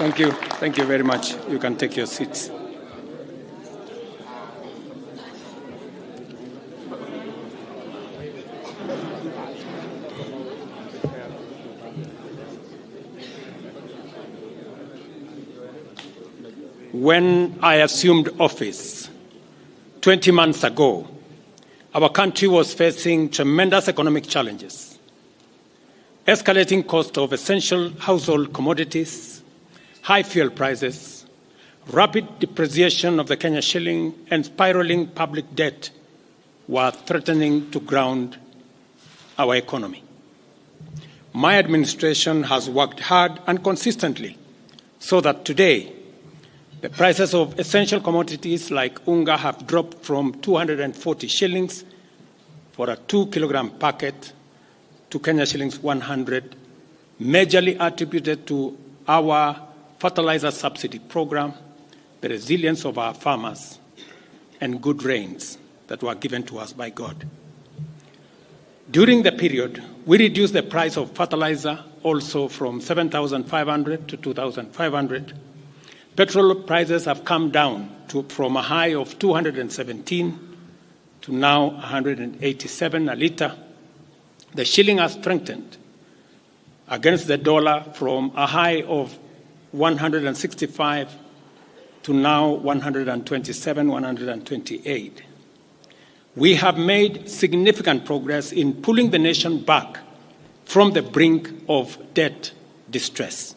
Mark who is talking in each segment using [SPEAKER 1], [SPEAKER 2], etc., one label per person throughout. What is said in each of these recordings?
[SPEAKER 1] Thank you. Thank you very much. You can take your seats. When I assumed office 20 months ago, our country was facing tremendous economic challenges, escalating cost of essential household commodities, high fuel prices, rapid depreciation of the Kenya shilling, and spiraling public debt were threatening to ground our economy. My administration has worked hard and consistently so that today the prices of essential commodities like unga have dropped from 240 shillings for a 2-kilogram packet to Kenya shillings 100, majorly attributed to our fertilizer subsidy program, the resilience of our farmers, and good rains that were given to us by God. During the period, we reduced the price of fertilizer also from 7,500 to 2,500. Petrol prices have come down from a high of 217 to now 187 a litre. The shilling has strengthened against the dollar from a high of 165 to now 127, 128. We have made significant progress in pulling the nation back from the brink of debt distress.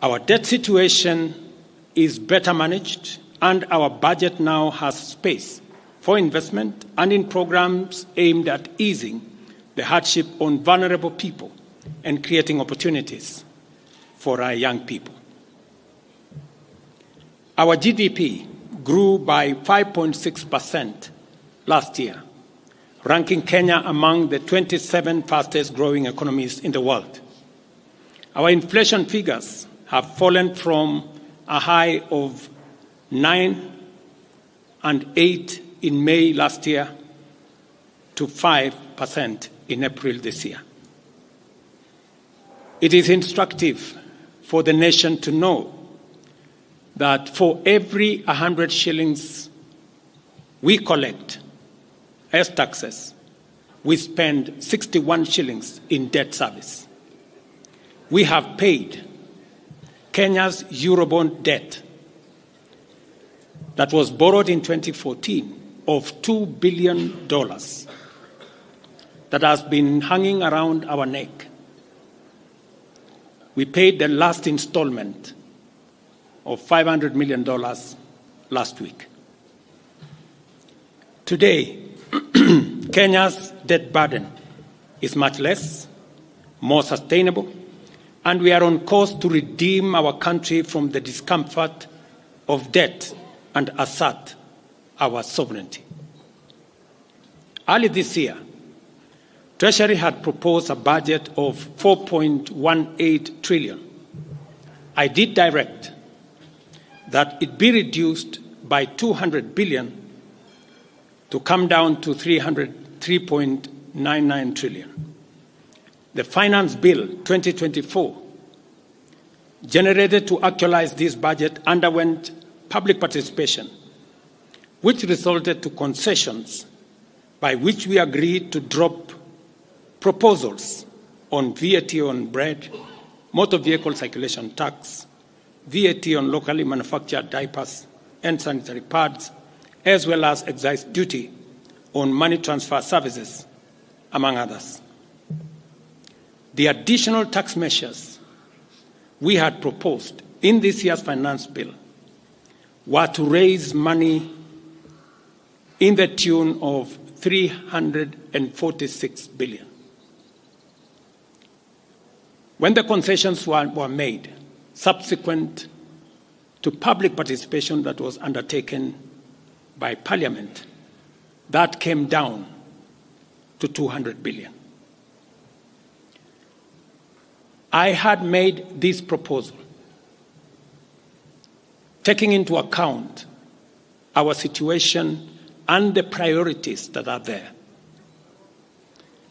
[SPEAKER 1] Our debt situation is better managed, and our budget now has space for investment and in programs aimed at easing the hardship on vulnerable people and creating opportunities for our young people. Our GDP grew by 5.6% last year, ranking Kenya among the 27 fastest growing economies in the world. Our inflation figures have fallen from a high of 9 and 8 in May last year to 5% in April this year. It is instructive for the nation to know that for every 100 shillings we collect as taxes, we spend 61 shillings in debt service. We have paid Kenya's Eurobond debt that was borrowed in 2014 of $2 billion that has been hanging around our neck. We paid the last installment of $500 million last week. Today, Kenya's debt burden is much less, more sustainable, and we are on course to redeem our country from the discomfort of debt and assert our sovereignty. Early this year, Treasury had proposed a budget of 4.18 trillion. I did direct that it be reduced by 200 billion to come down to 3.99 trillion. The Finance Bill 2024, generated to actualize this budget, underwent public participation, which resulted to concessions by which we agreed to drop proposals on VAT on bread, motor vehicle circulation tax, VAT on locally manufactured diapers and sanitary pads, as well as excise duty on money transfer services, among others. The additional tax measures we had proposed in this year's finance bill were to raise money in the tune of 346 billion. When the concessions were made, subsequent to public participation that was undertaken by Parliament, that came down to 200 billion. I had made this proposal taking into account our situation and the priorities that are there.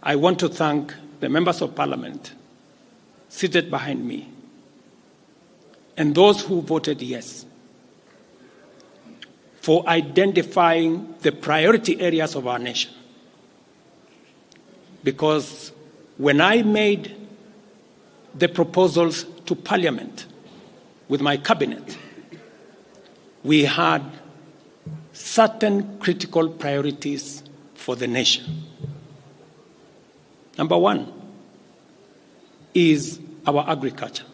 [SPEAKER 1] I want to thank the members of Parliament seated behind me and those who voted yes for identifying the priority areas of our nation. Because when I made the proposals to Parliament with my cabinet, we had certain critical priorities for the nation. Number one is our agriculture.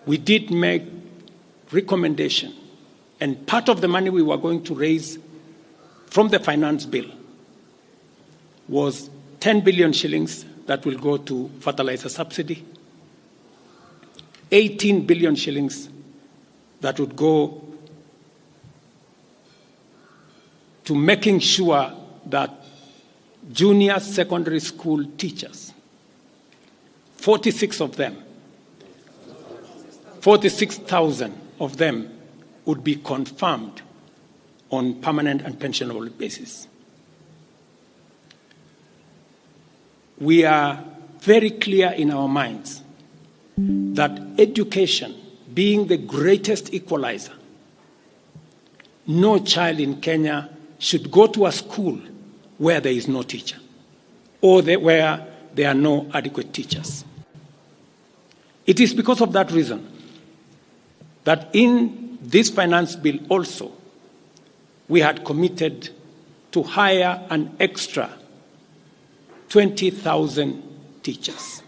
[SPEAKER 1] We did make recommendation, and part of the money we were going to raise from the finance bill was 10 billion shillings that will go to fertilizer subsidy, 18 billion shillings that would go to making sure that junior secondary school teachers, 46,000 of them would be confirmed on permanent and pensionable basis. We are very clear in our minds that education being the greatest equalizer, no child in Kenya should go to a school where there is no teacher or where there are no adequate teachers. It is because of that reason that in this finance bill also we had committed to hire an extra 20,000 teachers.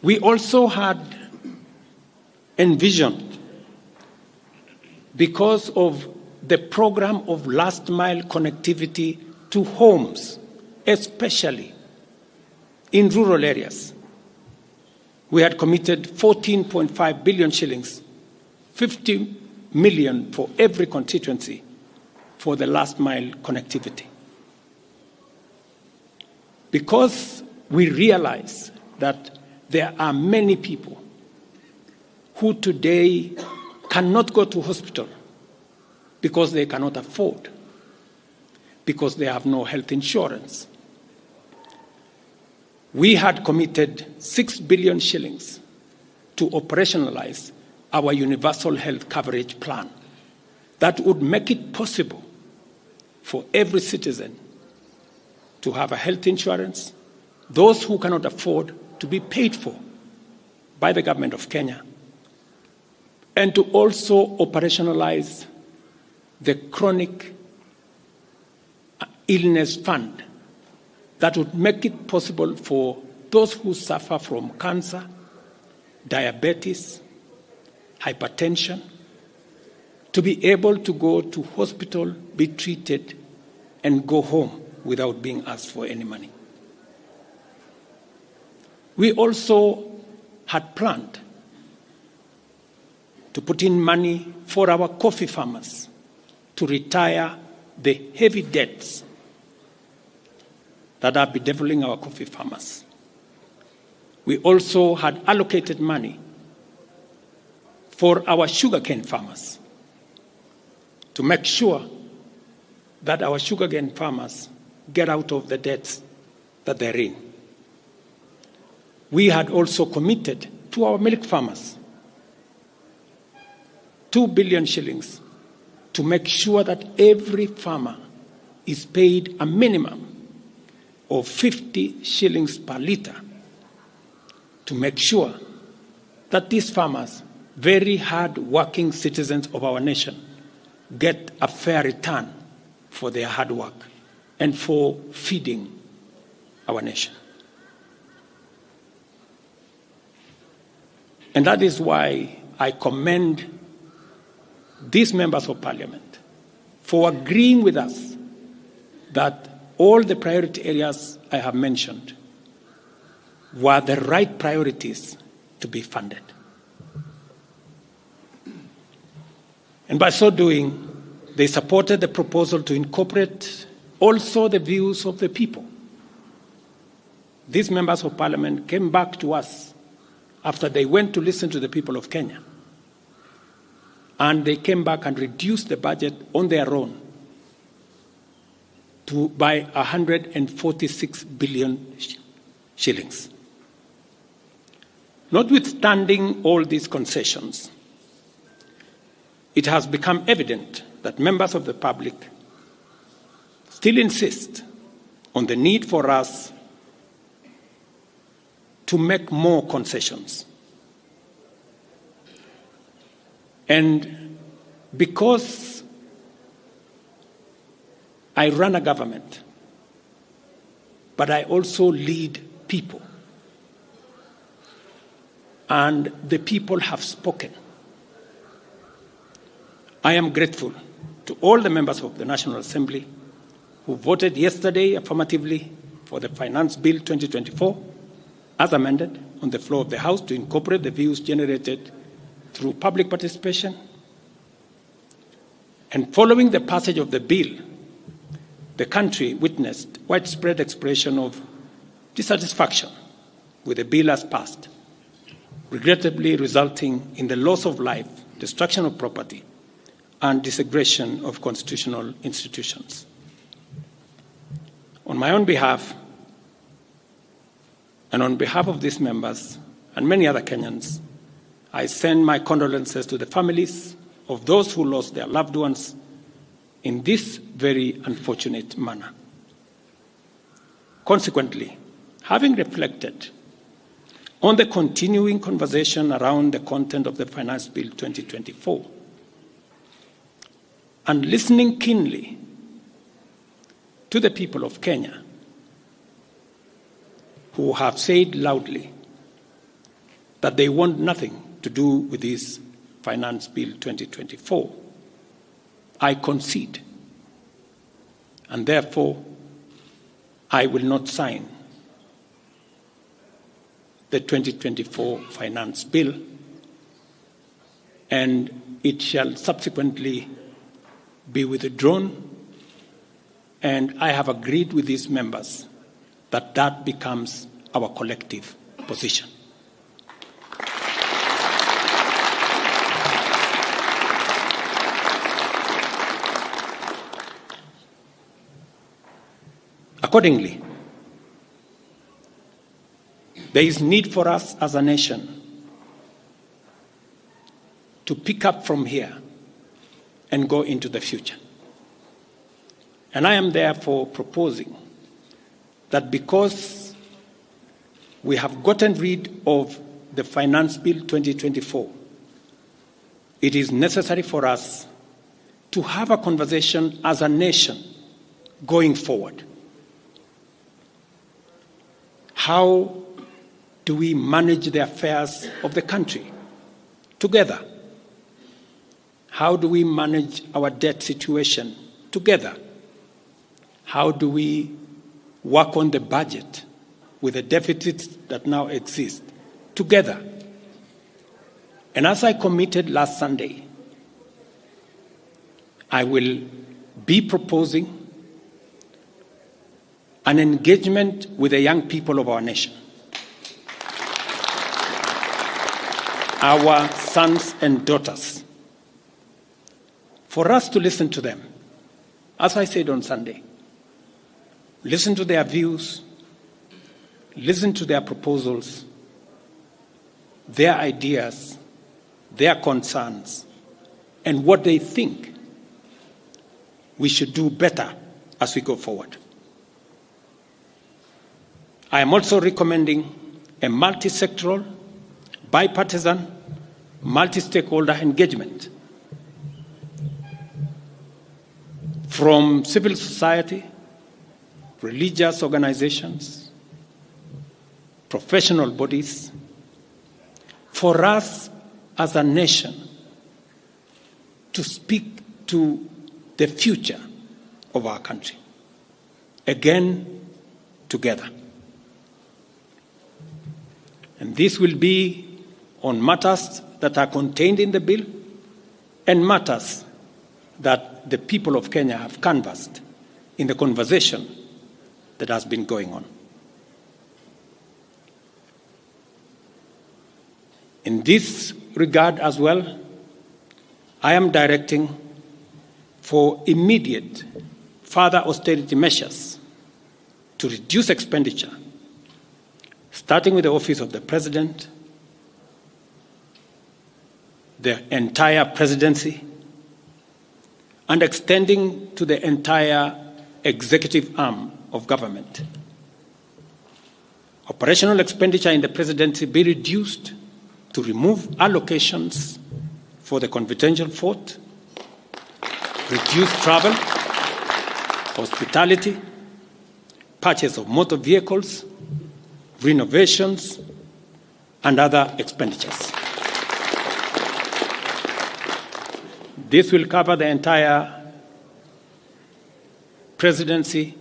[SPEAKER 1] We also had envisioned, because of the program of last mile connectivity to homes, especially in rural areas, we had committed 14.5 billion shillings, 50 million for every constituency for the last mile connectivity. Because we realize that there are many people who today cannot go to hospital because they cannot afford, because they have no health insurance. We had committed 6 billion shillings to operationalize our universal health coverage plan that would make it possible for every citizen to have a health insurance, those who cannot afford to be paid for by the government of Kenya, and to also operationalize the chronic illness fund that would make it possible for those who suffer from cancer, diabetes, hypertension, to be able to go to hospital, be treated, and go home without being asked for any money. We also had planned to put in money for our coffee farmers to retire the heavy debts that are bedeviling our coffee farmers. We also had allocated money for our sugarcane farmers to make sure that our sugarcane farmers get out of the debts that they're in. We had also committed to our milk farmers 2 billion shillings to make sure that every farmer is paid a minimum of 50 shillings per litre, to make sure that these farmers, very hard-working citizens of our nation, get a fair return for their hard work and for feeding our nation. And that is why I commend these members of parliament for agreeing with us that all the priority areas I have mentioned were the right priorities to be funded. And by so doing, they supported the proposal to incorporate also the views of the people. These members of parliament came back to us after they went to listen to the people of Kenya. And they came back and reduced the budget on their own by 146 billion shillings. Notwithstanding all these concessions, it has become evident that members of the public still insist on the need for us to make more concessions. And because I run a government, but I also lead people, and the people have spoken, I am grateful to all the members of the National Assembly who voted yesterday affirmatively for the Finance Bill 2024 as amended on the floor of the House to incorporate the views generated through public participation. And following the passage of the bill, the country witnessed widespread expression of dissatisfaction with the bill as passed, regrettably resulting in the loss of life, destruction of property, and disintegration of constitutional institutions. On my own behalf, and on behalf of these members and many other Kenyans, I send my condolences to the families of those who lost their loved ones in this very unfortunate manner. Consequently, having reflected on the continuing conversation around the content of the Finance Bill 2024, and listening keenly to the people of Kenya who have said loudly that they want nothing to do with this Finance Bill 2024, I concede, and therefore I will not sign the 2024 Finance Bill, and it shall subsequently be withdrawn, and I have agreed with these members that that becomes our collective position. Accordingly, there is need for us as a nation to pick up from here and go into the future. And I am therefore proposing that because we have gotten rid of the Finance Bill 2024, it is necessary for us to have a conversation as a nation going forward. How do we manage the affairs of the country together? How do we manage our debt situation together? How do we work on the budget with the deficits that now exist together? And as I committed last Sunday, I will be proposing an engagement with the young people of our nation, our sons and daughters, for us to listen to them. As I said on Sunday, listen to their views, listen to their proposals, their ideas, their concerns, and what they think we should do better as we go forward. I am also recommending a multi-sectoral, bipartisan, multi-stakeholder engagement from civil society, religious organizations, professional bodies, for us as a nation to speak to the future of our country, again, together. And this will be on matters that are contained in the bill and matters that the people of Kenya have canvassed in the conversation that has been going on. In this regard as well, I am directing for immediate further austerity measures to reduce expenditure, starting with the Office of the President, the entire presidency, and extending to the entire executive arm of government. Operational expenditure in the presidency be reduced to remove allocations for the confidential fort, reduce travel, hospitality, purchase of motor vehicles, renovations, and other expenditures. This will cover the entire presidency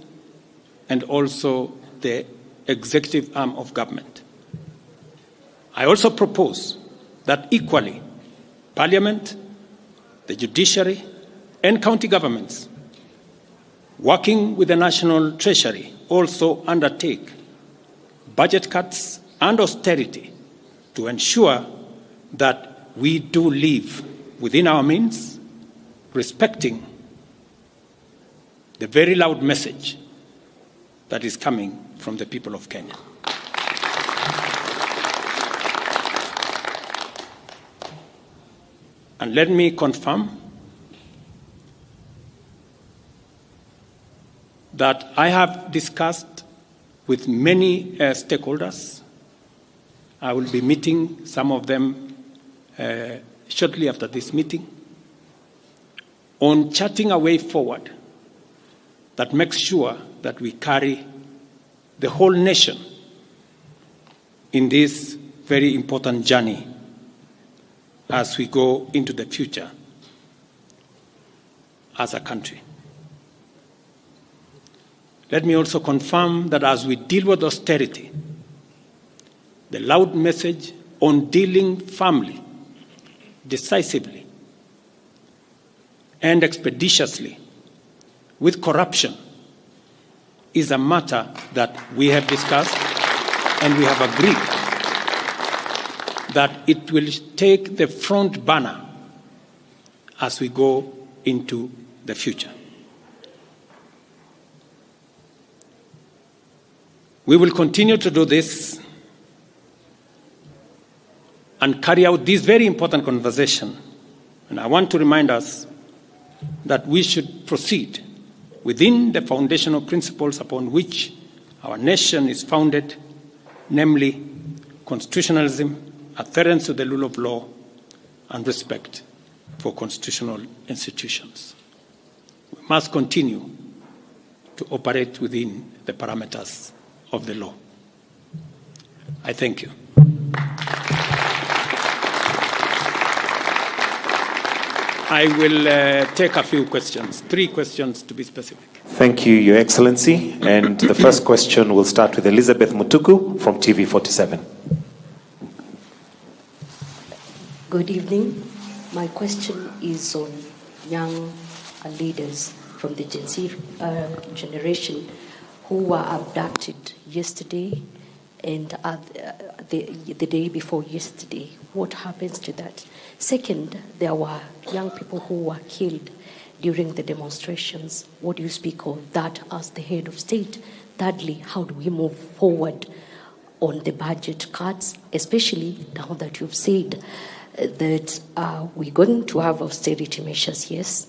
[SPEAKER 1] and also the executive arm of government. I also propose that equally, Parliament, the judiciary, and county governments, working with the National Treasury, also undertake budget cuts and austerity to ensure that we do live within our means, respecting the very loud message that is coming from the people of Kenya. And let me confirm that I have discussed with many stakeholders. I will be meeting some of them shortly after this meeting on charting a way forward that makes sure that we carry the whole nation in this very important journey as we go into the future as a country. Let me also confirm that as we deal with austerity, the loud message on dealing firmly, decisively, and expeditiously with corruption is a matter that we have discussed and we have agreed that it will take the front banner as we go into the future. We will continue to do this and carry out this very important conversation. And I want to remind us that we should proceed within the foundational principles upon which our nation is founded, namely constitutionalism, adherence to the rule of law, and respect for constitutional institutions. We must continue to operate within the parameters of the law. I thank you. I will take a few questions, 3 questions to be specific.
[SPEAKER 2] Thank you, Your Excellency. And the first question will start with Elizabeth Mutuku from TV47.
[SPEAKER 3] Good evening. My question is on young leaders from the Gen Z generation who were abducted yesterday and the day before yesterday. What happens to that? Second, there were young people who were killed during the demonstrations. What do you speak of that as the head of state? Thirdly, how do we move forward on the budget cuts, especially now that you've said that we're going to have austerity measures, yes,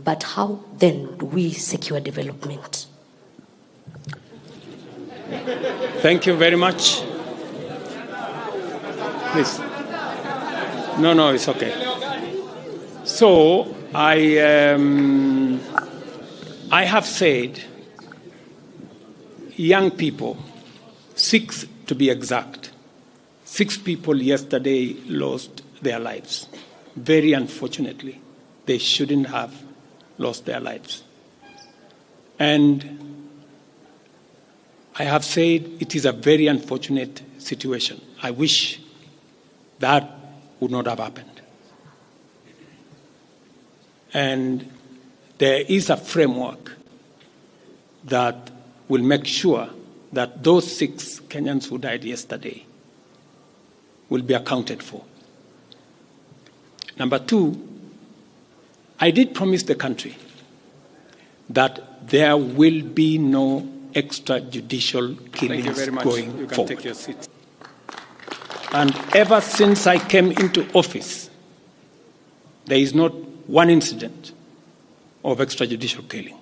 [SPEAKER 3] but how then do we secure development?
[SPEAKER 1] Thank you very much. Please. No, it's okay. So I have said young people, 6 to be exact, 6 people yesterday lost their lives. Very unfortunately, they shouldn't have lost their lives. And I have said it is a very unfortunate situation. I wish that would not have happened. And there is a framework that will make sure that those 6 Kenyans who died yesterday will be accounted for. Number 2, I did promise the country that there will be no extrajudicial killings going forward. Thank you very much. You can take your seat. And ever since I came into office, there is not one incident of extrajudicial killing.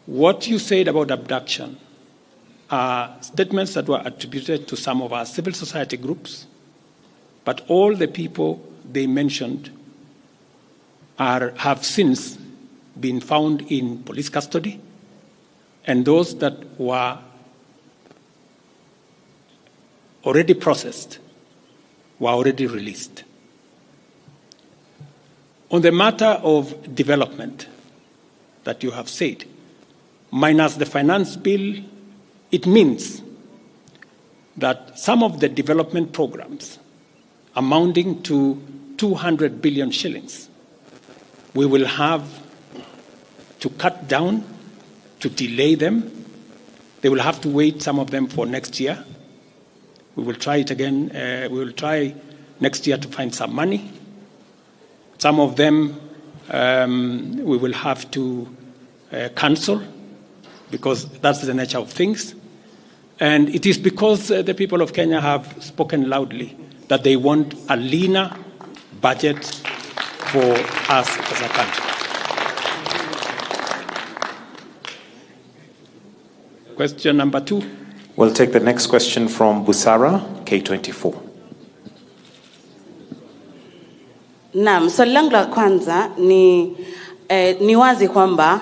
[SPEAKER 1] What you said about abduction are statements that were attributed to some of our civil society groups, but all the people they mentioned have since been found in police custody, and those that were already processed were already released. On the matter of development that you have said, minus the finance bill, it means that some of the development programs amounting to 200 billion shillings, we will have to cut down, to delay them. They will have to wait, some of them, for next year. We will try it again. We will try next year to find some money. Some of them we will have to cancel, because that's the nature of things. And it is because the people of Kenya have spoken loudly that they want a leaner budget for us as a country. Question number 2.
[SPEAKER 2] We'll take the next question from Busara, K24.
[SPEAKER 4] Naam, swali langu la kwanza ni wazi kwamba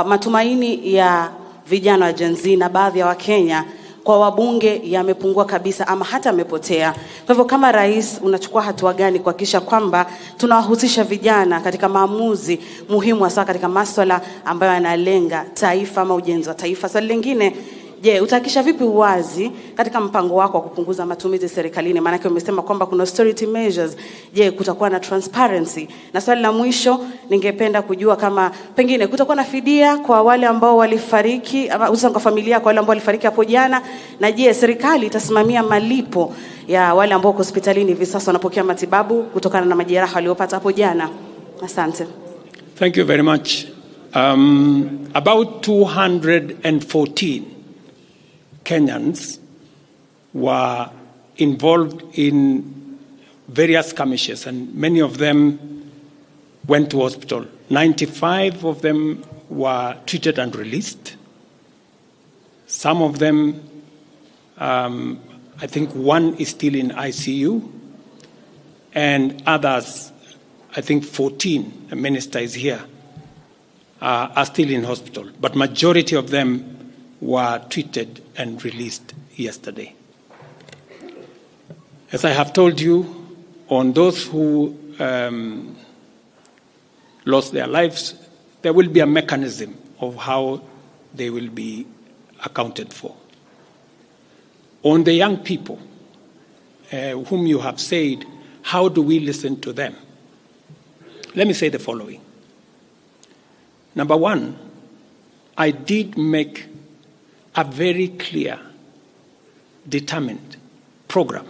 [SPEAKER 4] matumaini ya vijana wa Gen Z na baadhi ya Wakenya kwa wabunge yamepungua kabisa ama hata yamepotea. Kwa hivyo kama rais, unachukua hatua gani kuhakikisha kwamba tunawahusisha vijana katika maamuzi muhimu, hasa katika masuala ambayo yanalenga taifa ama ujenzi wa taifa? Swali lingine, je, utahakikisha vipi uwazi katika mpango wako wa kupunguza matumizi serikalini? Maana yake umesema kwamba kuna austerity measures. Je, kutakuwa na transparency? Na swali la mwisho, ningependa kujua kama pengine kutakuwa na fidia kwa wale ambao walifariki, ama hususan kwa familia kwa wale ambao walifariki hapo jana, na je, serikali itasimamia malipo ya wale ambao hospitalini hivi sasa wanapokea matibabu kutokana na majeraha waliopata hapo jana? Asante.
[SPEAKER 1] Thank you very much. About 214 Kenyans were involved in various skirmishes, and many of them went to hospital. 95 of them were treated and released. Some of them, I think one is still in ICU, and others, I think 14, the minister is here, are still in hospital. But majority of them were treated and released yesterday. As I have told you, on those who lost their lives, there will be a mechanism of how they will be accounted for. On the young people whom you have said, how do we listen to them? Let me say the following. Number one, I did make a very clear, determined program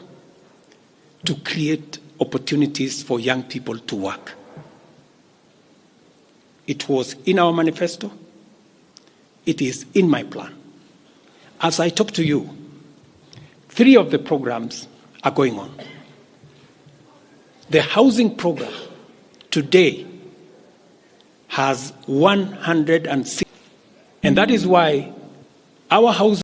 [SPEAKER 1] to create opportunities for young people to work. It was in our manifesto. It is in my plan. As I talk to you, 3 of the programs are going on. The housing program today has 106, and that is why our housing